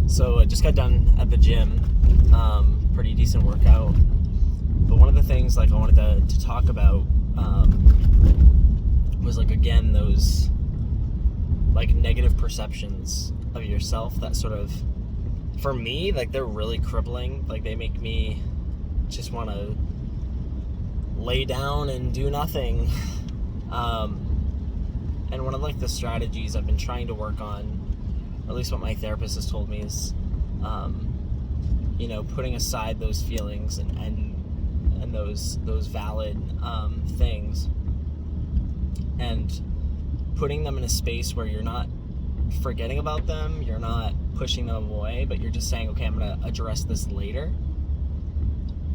So I just got done at the gym, pretty decent workout. But one of the things I wanted to talk about was again those negative perceptions of yourself that sort of, for me, they're really crippling. They make me just want to lay down and do nothing. And one of the strategies I've been trying to work on, or at least what my therapist has told me, is putting aside those feelings and those valid things, and putting them in a space where you're not forgetting about them, you're not pushing them away, but you're just saying, okay, I'm going to address this later.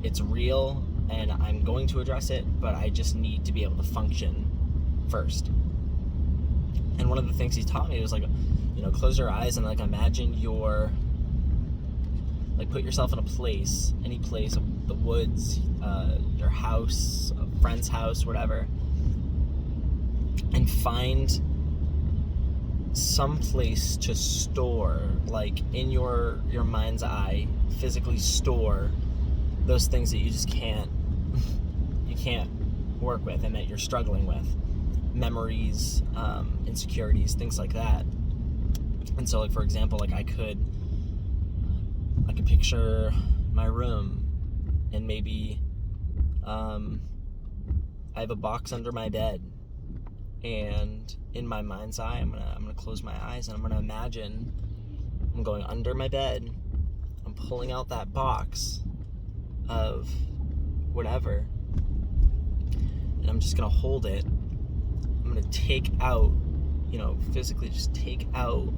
It's real and I'm going to address it, but I just need to be able to function first. And one of the things he taught me was close your eyes and imagine you're put yourself in a place, any place, the woods, your house, a friend's house, whatever, and find some place to store, in your mind's eye, physically store those things that you just can't work with and that you're struggling with, memories, insecurities, things like that. And so for example, I could picture my room, and maybe I have a box under my bed, and in my mind's eye I'm gonna close my eyes and I'm gonna imagine I'm going under my bed, I'm pulling out that box of whatever, and I'm just gonna hold it. I'm gonna take out, physically just take out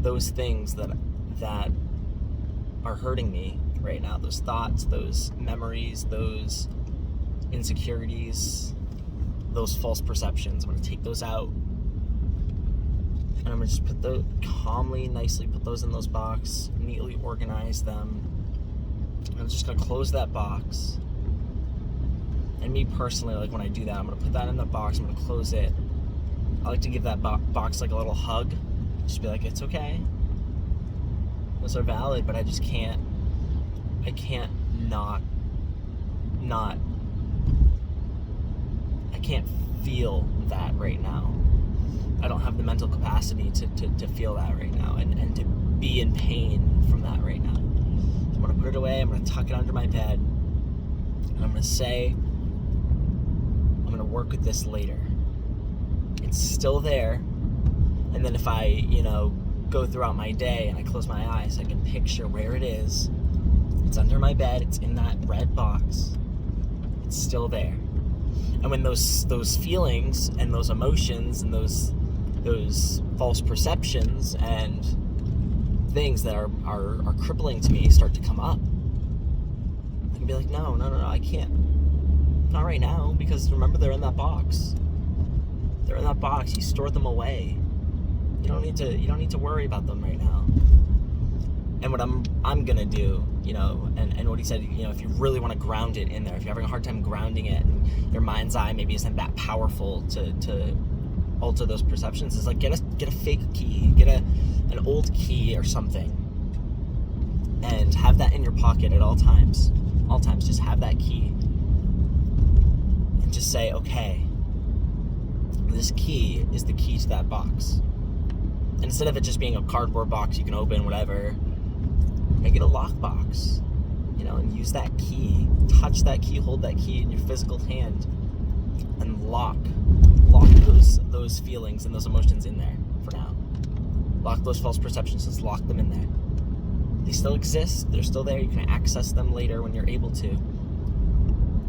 those things that are hurting me right now, those thoughts, those memories, those insecurities, those false perceptions. I'm going to take those out, and I'm going to just put those calmly, nicely, put those in those boxes, neatly organize them. And I'm just going to close that box. And me personally, when I do that, I'm going to put that in the box, I'm going to close it. I like to give that box a little hug, just be it's okay, those are valid, but I can't I can't feel that right now. I don't have the mental capacity to feel that right now, and to be in pain from that right now. So I'm going to put it away, I'm going to tuck it under my bed, and I'm going to say, I'm going to work with this later. It's still there, and then if I, go throughout my day and I close my eyes, I can picture where it is. It's under my bed, it's in that red box, it's still there. And when those feelings and those emotions and those false perceptions and things that are crippling to me start to come up, I can be no, I can't. Not right now, because remember, they're in that box. They're in that box. You stored them away. You don't need to worry about them right now. And what I'm gonna do, and what he said, if you really want to ground it in there, if you're having a hard time grounding it, and your mind's eye maybe isn't that powerful to alter those perceptions, is get a fake key, get an old key or something, and have that in your pocket at all times. All times, just have that key, and just say, okay, this key is the key to that box. And instead of it just being a cardboard box you can open, whatever, make it a lockbox, and use that key, touch that key, hold that key in your physical hand, and lock those feelings and those emotions in there for now. Lock those false perceptions, just lock them in there. They still exist, they're still there, you can access them later when you're able to,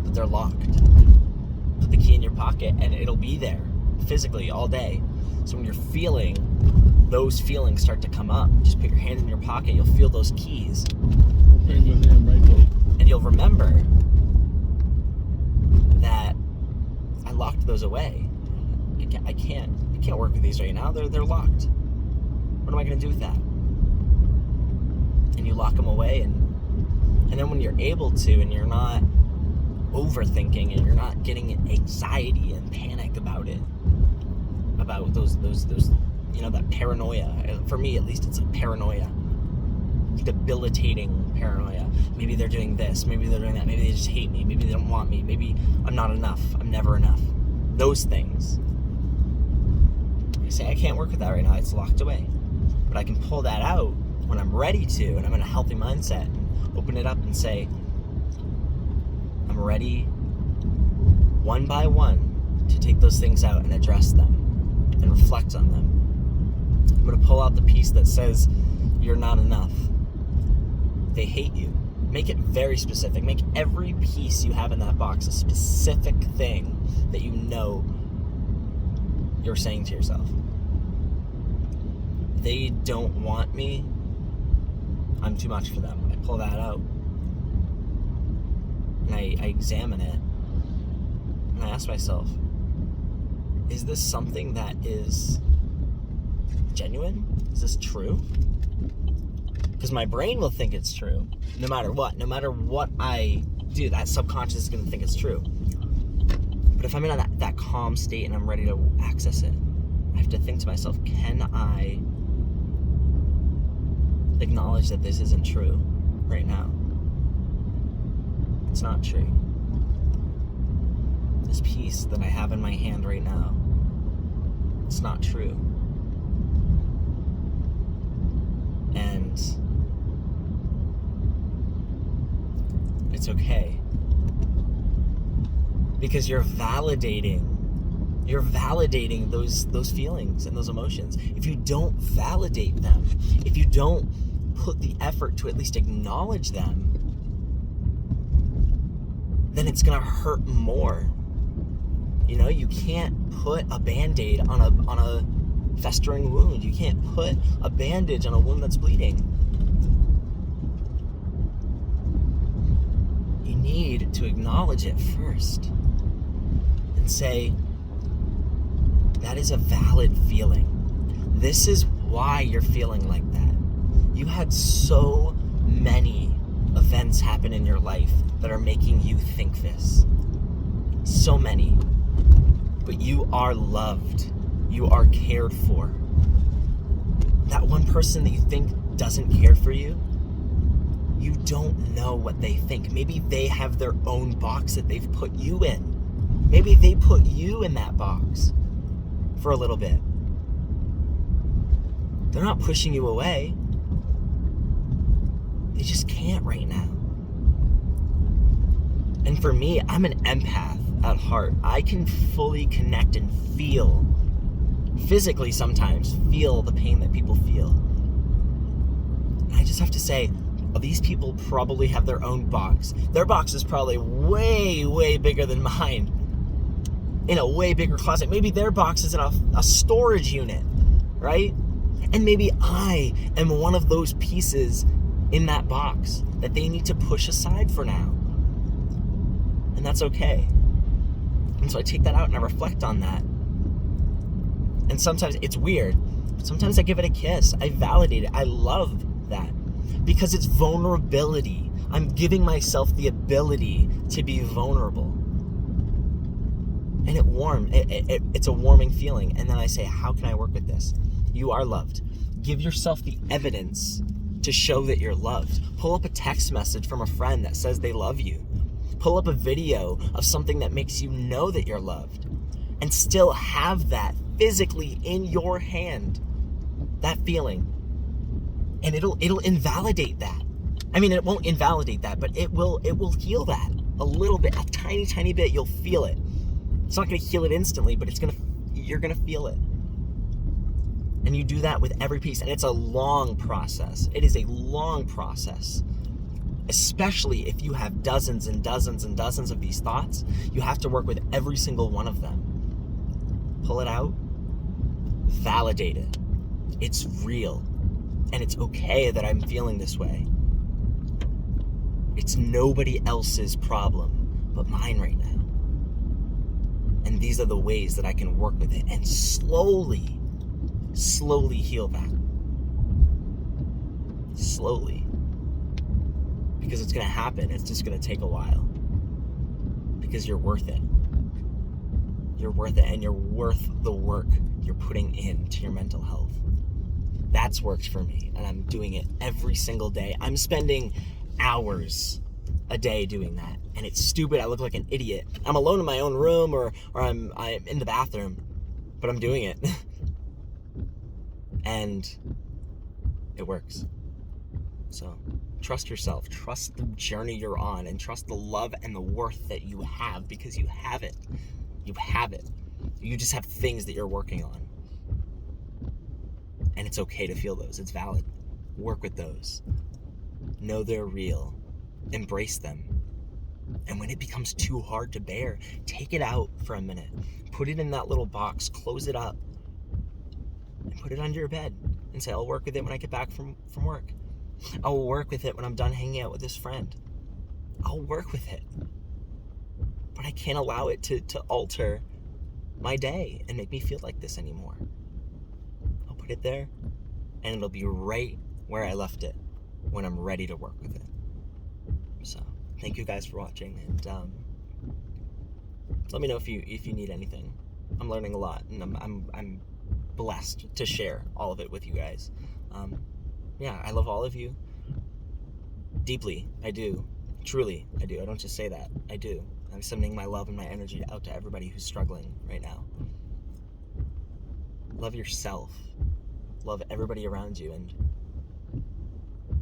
but they're locked. Put the key in your pocket and it'll be there physically all day. So when you're feeling those feelings start to come up, just put your hand in your pocket, you'll feel those keys. And you'll remember that I locked those away. I can't work with these right now. They're locked. What am I going to do with that? And you lock them away, and then when you're able to, and you're not overthinking, and you're not getting anxiety and panic about it, about those that paranoia. For me, at least, it's a paranoia. Debilitating paranoia. Maybe they're doing this, maybe they're doing that, maybe they just hate me, maybe they don't want me, maybe I'm not enough, I'm never enough. Those things. I say I can't work with that right now, it's locked away. But I can pull that out when I'm ready to, and I'm in a healthy mindset, and open it up and say, I'm ready, one by one, to take those things out and address them and reflect on them. I'm going to pull out the piece that says you're not enough. They hate you. Make it very specific. Make every piece you have in that box a specific thing that you know you're saying to yourself. They don't want me. I'm too much for them. I pull that out. And I examine it. And I ask myself, is this something that is genuine? Is this true? Because my brain will think it's true, no matter what I do, that subconscious is going to think it's true. But if I'm in that calm state and I'm ready to access it, I have to think to myself, can I acknowledge that this isn't true right now? It's not true. This piece that I have in my hand right now, it's not true. And it's okay. Because you're validating those feelings and those emotions. If you don't validate them, if you don't put the effort to at least acknowledge them, then it's gonna hurt more. You can't put a Band-Aid on a festering wound. You can't put a bandage on a wound that's bleeding. You need to acknowledge it first and say, that is a valid feeling. This is why you're feeling like that. You had so many events happen in your life that are making you think this. So many. But you are loved. You are cared for. That one person that you think doesn't care for you, you don't know what they think. Maybe they have their own box that they've put you in. Maybe they put you in that box for a little bit. They're not pushing you away. They just can't right now. And for me, I'm an empath at heart. I can fully connect and feel, physically sometimes, feel the pain that people feel. And I just have to say, these people probably have their own box. Their box is probably way, way bigger than mine. In a way bigger closet. Maybe their box is in a storage unit, right? And maybe I am one of those pieces in that box that they need to push aside for now. And that's okay. And so I take that out and I reflect on that. And sometimes it's weird. Sometimes I give it a kiss. I validate it. I love that. Because it's vulnerability. I'm giving myself the ability to be vulnerable. And it's a warming feeling. And then I say, how can I work with this? You are loved. Give yourself the evidence to show that you're loved. Pull up a text message from a friend that says they love you. Pull up a video of something that makes you know that you're loved. And still have that physically in your hand, that feeling. And it'll invalidate that. I mean, it won't invalidate that, but it will heal that a little bit, a tiny, tiny bit. You'll feel it. It's not going to heal it instantly, but you're going to feel it. And you do that with every piece, and it's a long process. It is a long process, especially if you have dozens and dozens and dozens of these thoughts. You have to work with every single one of them. Pull it out, validate it. It's real, and it's okay that I'm feeling this way. It's nobody else's problem but mine right now. And these are the ways that I can work with it and slowly heal that. Slowly. Because it's going to happen. It's just going to take a while. Because you're worth it. You're worth it, and you're worth the work. you're putting into your mental health. That's worked for me, and I'm doing it every single day. I'm spending hours a day doing that, and it's stupid. I look like an idiot. I'm alone in my own room, or I'm in the bathroom, but I'm doing it. And it works. So trust yourself, trust the journey you're on, and trust the love and the worth that you have, because you have it. You have it. You just have things that you're working on. And it's okay to feel those. It's valid. Work with those. Know they're real. Embrace them. And when it becomes too hard to bear, take it out for a minute. Put it in that little box, close it up, and put it under your bed and say, I'll work with it when I get back from work. I'll work with it when I'm done hanging out with this friend. I'll work with it. But I can't allow it to alter my day and make me feel like this anymore. I'll put it there, and it'll be right where I left it when I'm ready to work with it. So thank you guys for watching, and let me know if you need anything. I'm learning a lot, and I'm blessed to share all of it with you guys. Yeah, I love all of you deeply. I do. Truly, I do. I don't just say that. I do. I'm sending my love and my energy out to everybody who's struggling right now. Love yourself. Love everybody around you, and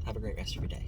have a great rest of your day.